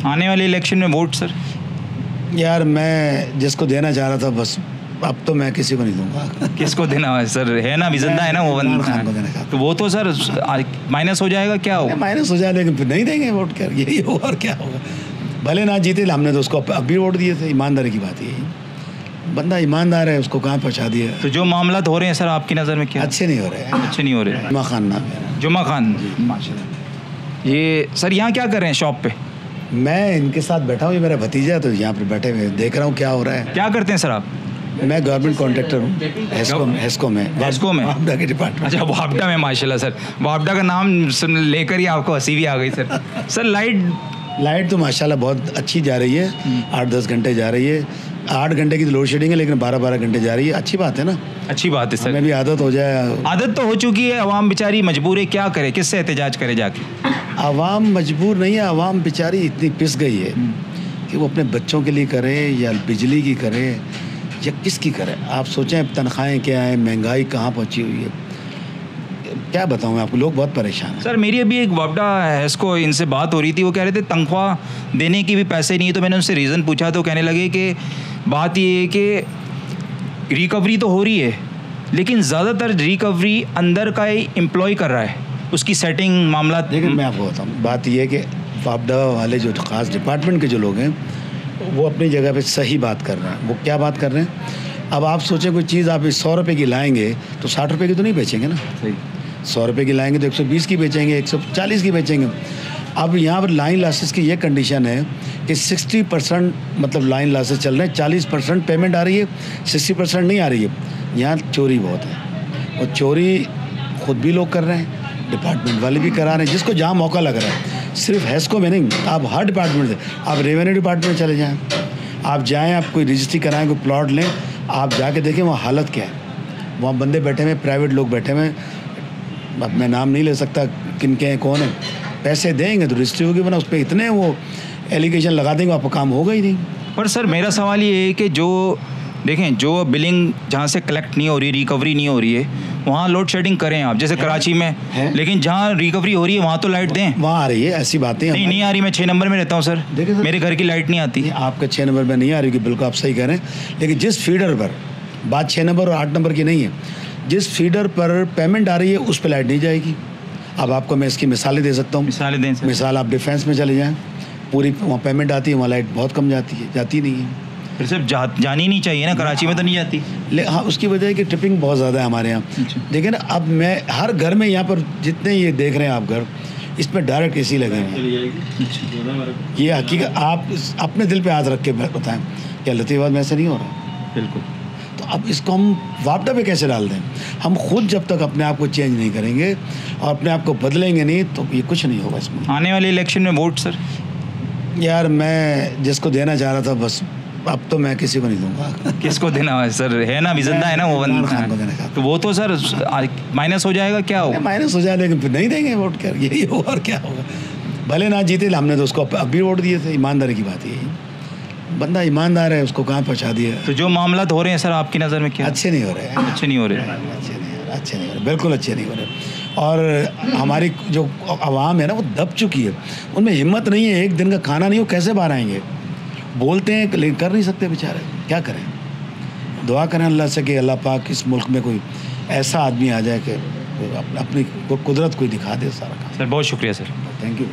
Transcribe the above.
आने वाले इलेक्शन में वोट सर? यार मैं जिसको देना चाह रहा था बस, अब तो मैं किसी को नहीं दूंगा। किसको देना है सर? है ना, जिंदा है ना वो इमरान बंदा, खान को देना चाहता तो वो तो सर माइनस हो जाएगा, क्या हूँ। होगा? माइनस हो जाए लेकिन फिर नहीं देंगे वोट, कर यही होगा और क्या होगा। भले ना जीते, हमने तो उसको अब भी वोट दिए थे। ईमानदारी की बात यही, बंदा ईमानदार है, उसको कहाँ पहुँचा दिया। तो जो मामला हो रहे हैं सर आपकी नज़र में क्या अच्छे नहीं हो रहे हैं। अच्छे नहीं हो रहे? जुमा खान नाम है। जुमा खान, माशाल्लाह। ये सर यहाँ क्या कर रहे हैं शॉप पे? मैं इनके साथ बैठा हूँ, ये मेरा भतीजा, तो यहाँ पर बैठे हुए देख रहा हूँ क्या हो रहा है। क्या करते हैं सर आप? मैं गवर्नमेंट कॉन्ट्रैक्टर हूँ, हेस्को में वापडा के डिपार्टमेंट। अच्छा, वापडा में, माशाल्लाह सर। वापडा का नाम लेकर ही आपको हंसी भी आ गई सर। सर लाइट तो माशाल्लाह बहुत अच्छी जा रही है, 8-10 घंटे जा रही है। 8 घंटे की तो लोड शेडिंग है, लेकिन 12-12 घंटे जा रही है। अच्छी बात है ना, अच्छी बात है सर। हमें भी आदत हो जाए। आदत तो हो चुकी है, अवाम बेचारी मजबूर है, क्या करे, किससे एहतजाज करे जाके? आवाम मजबूर नहीं है, आवाम बेचारी इतनी पिस गई है कि वो अपने बच्चों के लिए करे या बिजली की करे या किसकी करे। आप सोचें तनख्वाहें क्या हैं, महंगाई कहाँ पहुँची हुई है, क्या बताऊँ मैं आपको। लोग बहुत परेशान हैं सर। मेरी अभी एक वापडा हेस्को इनसे बात हो रही थी, वो कह रहे थे तनख्वाह देने की भी पैसे नहीं है। तो मैंने उनसे रीज़न पूछा तो कहने लगे कि बात ये है कि रिकवरी तो हो रही है, लेकिन ज़्यादातर रिकवरी अंदर का ही एम्प्लॉय कर रहा है, उसकी सेटिंग मामला। लेकिन मैं आपको बताऊँ, बात ये है कि वापडा वाले जो ख़ास डिपार्टमेंट के जो लोग हैं वो अपनी जगह पे सही बात कर रहे हैं। वो क्या बात कर रहे हैं, अब आप सोचें कोई चीज़ आप 100 रुपये की लाएंगे तो 60 रुपये की तो नहीं बेचेंगे ना। सही। 100 रुपये की लाएंगे तो 120 की बेचेंगे, 140 की बेचेंगे। अब यहाँ पर लाइन लॉसेस की ये कंडीशन है कि 60% मतलब लाइन लॉसेस चल रहे हैं, 40% पेमेंट आ रही है, 60% नहीं आ रही है। यहाँ चोरी बहुत है, और चोरी खुद भी लोग कर रहे हैं, डिपार्टमेंट वाले भी करा रहे हैं, जिसको जहाँ मौका लग रहा है। सिर्फ हेस्को में नहीं, आप हर डिपार्टमेंट से, आप रेवेन्यू डिपार्टमेंट चले जाएँ, आप जाएँ, आप कोई रजिस्ट्री कराएँ, कोई प्लॉट लें, आप जाके देखें वहाँ हालत क्या है। वहाँ बंदे बैठे हुए, प्राइवेट लोग बैठे हुए, अब मैं नाम नहीं ले सकता किन के हैं, कौन है, पैसे देंगे तो रजिस्ट्री होगी, वरना उस पर इतने वो एलिगेशन लगा देंगे, आपका काम होगा ही नहीं। पर सर मेरा सवाल ये है कि जो देखें, जो बिलिंग जहाँ से कलेक्ट नहीं हो रही, रिकवरी नहीं हो रही है, वहाँ लोड शेडिंग करें आप, जैसे कराची में है? लेकिन जहाँ रिकवरी हो रही है वहाँ तो लाइट दें। वहाँ आ रही है, ऐसी बातें नहीं आ रही। मैं 6 नंबर में रहता हूँ सर, मेरे घर की लाइट नहीं आती। आपके 6 नंबर में नहीं आ रही, बिल्कुल आप सही कह रहे हैं। लेकिन जिस फीडर पर, बात 6 नंबर और 8 नंबर की नहीं है, जिस फीडर पर पेमेंट आ रही है उस पर लाइट नहीं जाएगी। अब आपको मैं इसकी मिसालें दे सकता हूँ। मिसालें दें सर। मिसाल, आप डिफेंस में चले जाएँ, पूरी वहाँ पेमेंट आती है, वहाँ लाइट बहुत कम जाती नहीं है। फिर सिर्फ जानी नहीं चाहिए ना, कराची में तो नहीं जाती। हाँ, उसकी वजह है कि ट्रिपिंग बहुत ज़्यादा है हमारे यहाँ। देखिए ना, अब मैं हर घर में यहाँ पर जितने ये देख रहे हैं आप घर, इसमें डायरेक्ट एसी लगे हैं। ये हकीकत, आप अपने दिल पे हाथ रख के बताएं, क्या लतीफ़ाबाद में ऐसे नहीं हो रहा? बिल्कुल। तो अब इसको हम वापडा पे कैसे डाल दें? हम खुद जब तक अपने आप को चेंज नहीं करेंगे और अपने आप को बदलेंगे नहीं, तो ये कुछ नहीं होगा इसमें। आने वाले इलेक्शन में वोट सर? यार मैं जिसको देना चाह रहा था बस, अब तो मैं किसी को नहीं दूंगा। किसको देना है सर? है ना, जिंदा है ना वो बंदा, खान को देना चाहता हूँ। तो वो तो सर माइनस हो जाएगा, क्या होगा? माइनस हो जाए लेकिन फिर नहीं देंगे वोट, कर यही होगा और क्या होगा। भले ना जीते, हमने तो उसको अब भी वोट दिए थे। ईमानदारी की बात यही, बंदा ईमानदार है, उसको कहाँ पहुँचा दिया। तो जो मामला हो रहे हैं सर आपकी नज़र में क्या? अच्छे नहीं हो रहे हैं। अच्छे नहीं हो रहे, अच्छे नहीं हो रहे, बिल्कुल अच्छे नहीं हो रहे। और हमारी जो आवाम है ना, वो दब चुकी है, उनमें हिम्मत नहीं है। एक दिन का खाना नहीं, वो कैसे बाहर आएंगे? बोलते हैं लेकिन कर नहीं सकते बेचारे, क्या करें। दुआ करें अल्लाह से कि अल्लाह पाक इस मुल्क में कोई ऐसा आदमी आ जाए कि अपनी कुदरत कोई दिखा दे सारा काम। सर बहुत शुक्रिया सर, थैंक यू।